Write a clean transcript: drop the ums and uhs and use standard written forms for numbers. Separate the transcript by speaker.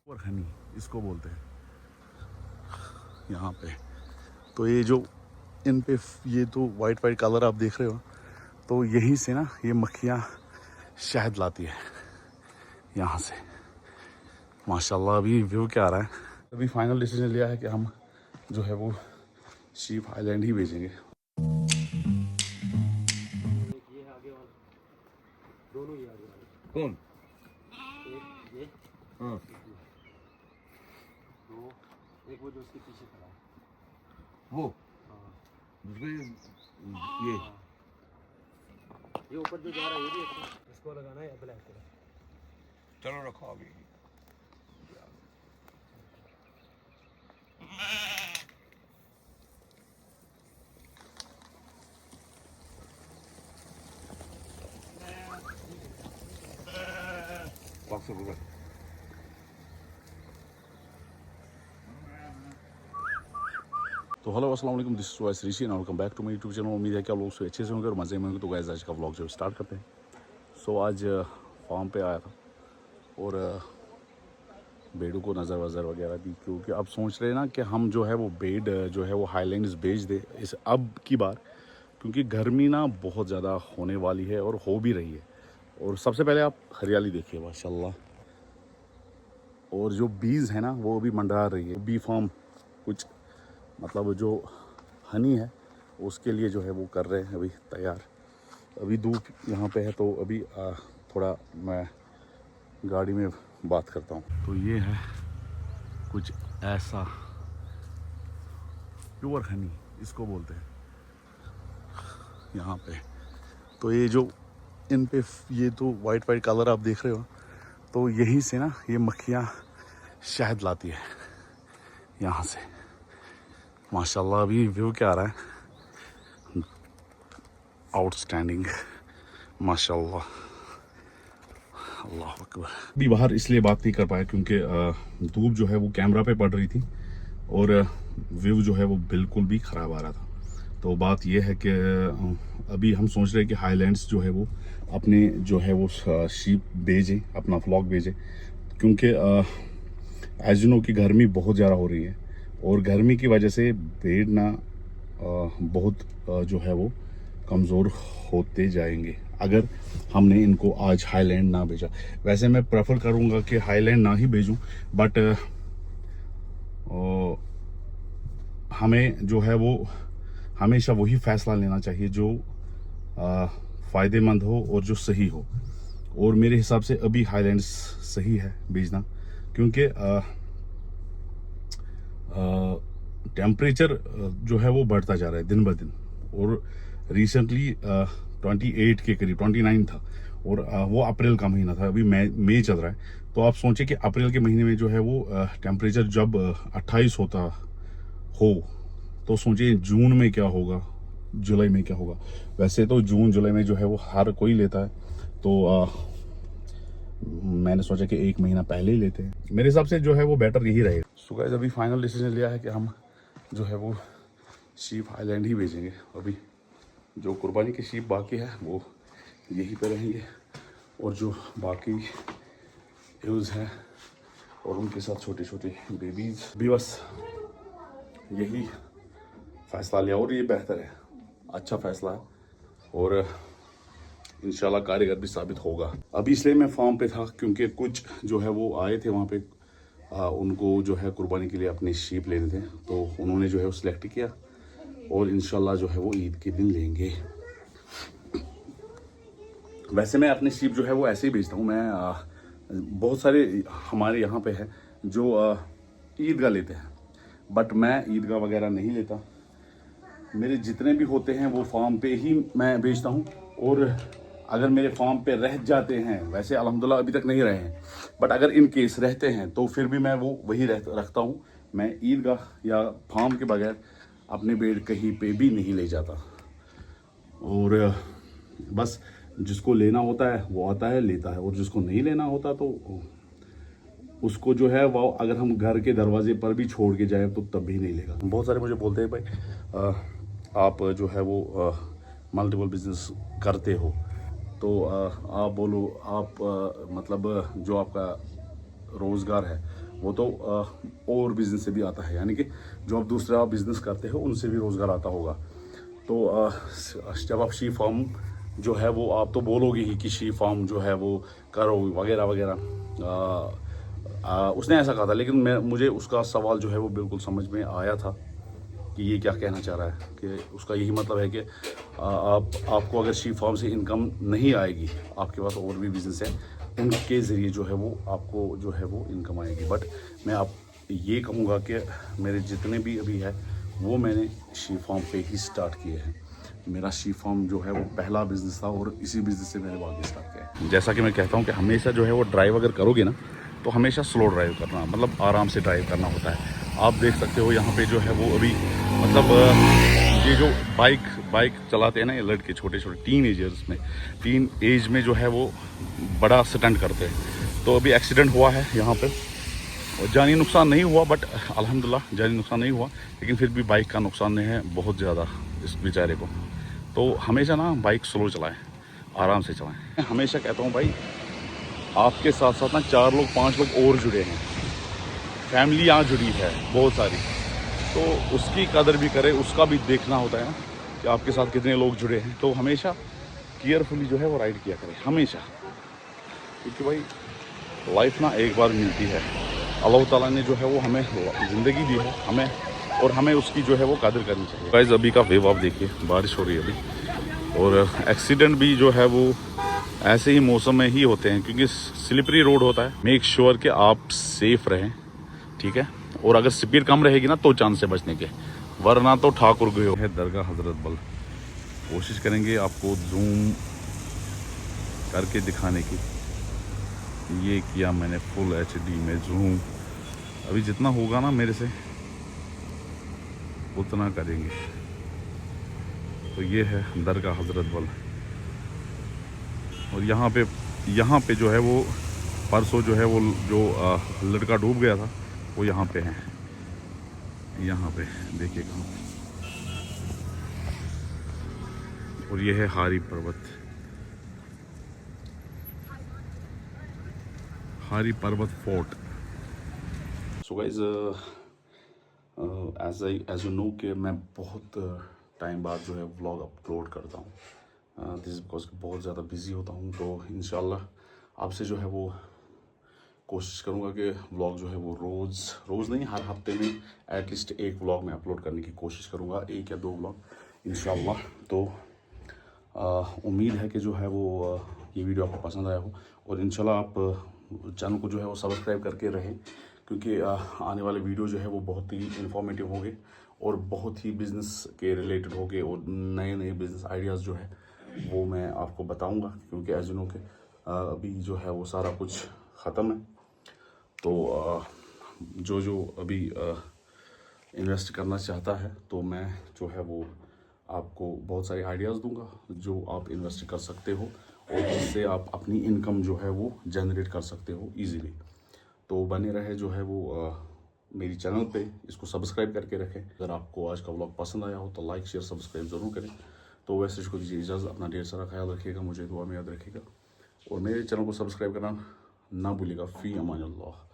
Speaker 1: और हनी इसको बोलते हैं यहाँ पे। तो ये जो इन पे ये तो वाइट वाइट कलर आप देख रहे हो, तो यहीं से ना ये मक्खियाँ शहद लाती है यहाँ से। माशाल्लाह अभी व्यू क्या आ रहा है। अभी फाइनल डिसीजन लिया है कि हम जो है वो शीप आइलैंड ही भेजेंगे।
Speaker 2: ये आगे वाला दोनों ही आगे वाले
Speaker 3: कौन?
Speaker 2: एक ये
Speaker 3: हाँ
Speaker 2: दो एक वो जो उसके पीछे खड़ा है
Speaker 3: वो
Speaker 2: हाँ
Speaker 3: ये
Speaker 2: ऊपर जो जा रहा है ये भी इसको लगाना है ब्लैक कलर।
Speaker 3: चलो रखो अभी। बॉक्स ऊपर
Speaker 1: तो हेलो अस्सलाम वालेकुम, this is vice Rishi and welcome back to my YouTube channel. उम्मीद है कि आप लोग से अच्छे से होंगे और मज़े में होंगे। तो गाइस आज का व्लॉग जो स्टार्ट करते हैं। सो आज फार्म पे आया था और बेडों को नज़र वज़र वगैरह दी, क्योंकि अब सोच रहे हैं ना कि हम जो है वो बेड जो है वो हाईलैंड्स बेच दे इस अब की बार, क्योंकि गर्मी ना बहुत ज़्यादा होने वाली है और हो भी रही है। और सबसे पहले आप हरियाली देखिए माशाल्लाह, और जो बीज है ना वो अभी मंडरा रही है। बी फार्म कुछ मतलब जो हनी है उसके लिए जो है वो कर रहे हैं अभी तैयार। अभी धूप यहाँ पे है तो अभी थोड़ा मैं गाड़ी में बात करता हूँ। तो ये है कुछ ऐसा प्योर हनी इसको बोलते हैं यहाँ पे। तो ये जो इन पे ये तो वाइट वाइट कलर आप देख रहे हो, तो यहीं से ना ये मक्खियाँ शहद लाती है यहाँ से। माशाल्लाह अभी व्यू क्या आ रहा है, आउटस्टैंडिंग माशाल्लाह, अल्लाह अकबर। अभी बाहर इसलिए बात नहीं कर पाया क्योंकि धूप जो है वो कैमरा पे पड़ रही थी और व्यू जो है वो बिल्कुल भी ख़राब आ रहा था। तो बात यह है कि अभी हम सोच रहे हैं कि हाईलैंड्स जो है वो अपने जो है वो शीप भेजें, अपना व्लॉग भेजें, क्योंकि एज यू नो कि गर्मी बहुत ज़्यादा हो रही है और गर्मी की वजह से भेड़ ना बहुत जो है वो कमज़ोर होते जाएंगे अगर हमने इनको आज हाईलैंड ना भेजा। वैसे मैं प्रेफर करूँगा कि हाईलैंड ना ही भेजूँ, बट हमें जो है वो हमेशा वही फ़ैसला लेना चाहिए जो फ़ायदेमंद हो और जो सही हो। और मेरे हिसाब से अभी हाईलैंड्स सही है भेजना, क्योंकि टेम्परेचर जो है वो बढ़ता जा रहा है दिन ब दिन। और रिसेंटली 28 के करीब 29 था और वो अप्रैल का महीना था, अभी मई चल रहा है। तो आप सोचें कि अप्रैल के महीने में जो है वो टेम्परेचर जब 28 होता हो, तो सोचिए जून में क्या होगा, जुलाई में क्या होगा। वैसे तो जून जुलाई में जो है वो हर कोई लेता है, तो मैंने सोचा कि एक महीना पहले ही लेते हैं। मेरे हिसाब से जो है वो बेटर यही रहेगा। सो गाइस अभी फाइनल डिसीजन लिया है कि हम जो है वो शीप आइलैंड ही भेजेंगे। अभी जो कुर्बानी की शीप बाकी है वो यहीं पे रहेंगे और जो बाकी यूज़ हैं और उनके साथ छोटे छोटे बेबीज भी, बस यही फ़ैसला लिया और ये बेहतर है, अच्छा फ़ैसला है और इंशाल्लाह कारगर भी साबित होगा। अभी इसलिए मैं फार्म पे था क्योंकि कुछ जो है वो आए थे वहाँ पे, उनको जो है कुर्बानी के लिए अपने शीप लेने थे, तो उन्होंने जो है वो सिलेक्ट किया और इंशाल्लाह जो है वो ईद के दिन लेंगे। वैसे मैं अपने शीप जो है वो ऐसे ही बेचता हूँ। मैं बहुत सारे हमारे यहाँ पे है जो ईदगाह लेते हैं, बट मैं ईदगाह वगैरह नहीं लेता। मेरे जितने भी होते हैं वो फार्म पे ही मैं बेचता हूँ। और अगर मेरे फार्म पे रह जाते हैं, वैसे अल्हम्दुलिल्लाह अभी तक नहीं रहे हैं, बट अगर इन केस रहते हैं तो फिर भी मैं वो वही रखता हूँ। मैं ईदगाह या फार्म के बगैर अपने बेड कहीं पे भी नहीं ले जाता। और बस जिसको लेना होता है वो आता है लेता है, और जिसको नहीं लेना होता तो उसको जो है वो अगर हम घर के दरवाजे पर भी छोड़ के जाए तो तब भी नहीं लेगा। बहुत सारे मुझे बोलते हैं भाई आप जो है वो मल्टीपल बिजनेस करते हो, तो आप बोलो आप मतलब जो आपका रोज़गार है वो तो और बिजनेस से भी आता है, यानी कि जो आप दूसरा बिजनेस करते हो उनसे भी रोज़गार आता होगा। तो जब आप शी फार्म जो है वो आप तो बोलोगे ही कि शी फार्म जो है वो करो वगैरह वगैरह, उसने ऐसा कहा था, लेकिन मुझे उसका सवाल जो है वो बिल्कुल समझ में आया था कि ये क्या कहना चाह रहा है। कि उसका यही मतलब है कि आपको अगर शी फार्म से इनकम नहीं आएगी, आपके पास और भी बिजनेस है, उनके ज़रिए जो है वो आपको जो है वो इनकम आएगी। बट मैं आप ये कहूँगा कि मेरे जितने भी अभी है वो मैंने शी फार्म पे ही स्टार्ट किए हैं। मेरा शी फार्म जो है वो पहला बिज़नेस था और इसी बिज़नेस से मैंने आगे स्टार्ट किया है। जैसा कि मैं कहता हूँ कि हमेशा जो है वो ड्राइव अगर करोगे ना, तो हमेशा स्लो ड्राइव करना, मतलब आराम से ड्राइव करना होता है। आप देख सकते हो यहाँ पे जो है वो अभी मतलब ये जो बाइक चलाते हैं ना ये लड़के, छोटे छोटे टीन एज में जो है वो बड़ा स्टंट करते हैं। तो अभी एक्सीडेंट हुआ है यहाँ पे, और जानी नुकसान नहीं हुआ, बट अल्हम्दुलिल्लाह जानी नुकसान नहीं हुआ, लेकिन फिर भी बाइक का नुकसान नहीं है बहुत ज़्यादा इस बेचारे को। तो हमेशा ना बाइक स्लो चलाएं, आराम से चलाएं। हमेशा कहता हूँ भाई, आपके साथ साथ ना 4 लोग 5 लोग और जुड़े हैं, फैमिली यहाँ जुड़ी है बहुत सारी, तो उसकी कदर भी करें, उसका भी देखना होता है ना कि आपके साथ कितने लोग जुड़े हैं। तो हमेशा केयरफुली जो है वो राइड किया करें हमेशा, क्योंकि भाई लाइफ ना एक बार मिलती है। अल्लाह ताला ने जो है वो हमें ज़िंदगी दी है हमें, और हमें उसकी जो है वो कदर करनी चाहिए। गाइस अभी का वेव आप देखिए, बारिश हो रही है अभी, और एक्सीडेंट भी जो है वो ऐसे ही मौसम में ही होते हैं, क्योंकि स्लिपरी रोड होता है। मेक श्योर कि आप सेफ रहें, ठीक है, और अगर स्पीड कम रहेगी ना तो चांस है बचने के, वरना तो ठाकुर गए है। दरगाह हजरत बल, कोशिश करेंगे आपको जूम करके दिखाने की। ये किया मैंने फुल HD में जूम, अभी जितना होगा ना मेरे से उतना करेंगे। तो ये है दरगाह हजरत बल, और यहाँ पे जो है वो परसों जो है वो जो लड़का डूब गया था वो यहाँ पे है, यहाँ पे देखिए कहाँ। और ये है Hari Parbat fort. So guys as you know कि मैं बहुत टाइम बाद जो है व्लॉग अपलोड करता हूँ, दिस बिकॉज बहुत ज़्यादा बिजी होता हूँ। तो इंशाल्लाह आपसे जो है वो कोशिश करूँगा कि व्लॉग जो है वो रोज़ नहीं, हर हफ्ते में एटलीस्ट एक व्लॉग में अपलोड करने की कोशिश करूँगा, 1 या 2 व्लॉग इंशाल्लाह। तो उम्मीद है कि जो है वो ये वीडियो आपको पसंद आया हो, और इंशाल्लाह आप चैनल को जो है वो सब्सक्राइब करके रहें, क्योंकि आने वाले वीडियो जो है वो बहुत ही इंफॉर्मेटिव होंगे और बहुत ही बिज़नेस के रिलेटेड होंगे, और नए बिज़नेस आइडियाज़ जो है वो मैं आपको बताऊंगा, क्योंकि एज यू नो कि अभी जो है वो सारा कुछ ख़त्म है। तो जो अभी इन्वेस्ट करना चाहता है, तो मैं जो है वो आपको बहुत सारे आइडियाज़ दूंगा जो आप इन्वेस्ट कर सकते हो, और जिससे आप अपनी इनकम जो है वो जनरेट कर सकते हो इजीली। तो बने रहे जो है वो मेरी चैनल पे, इसको सब्सक्राइब करके रखें। अगर आपको आज का व्लॉग पसंद आया हो तो लाइक शेयर सब्सक्राइब ज़रूर करें। तो वैसे इसको दीजिए इजाज़त, अपना ढेर सारा ख्याल रखिएगा, मुझे दुआ में याद रखिएगा, और मेरे चैनल को सब्सक्राइब करना ना भूलिएगा। फ़ी अमान अल्लाह।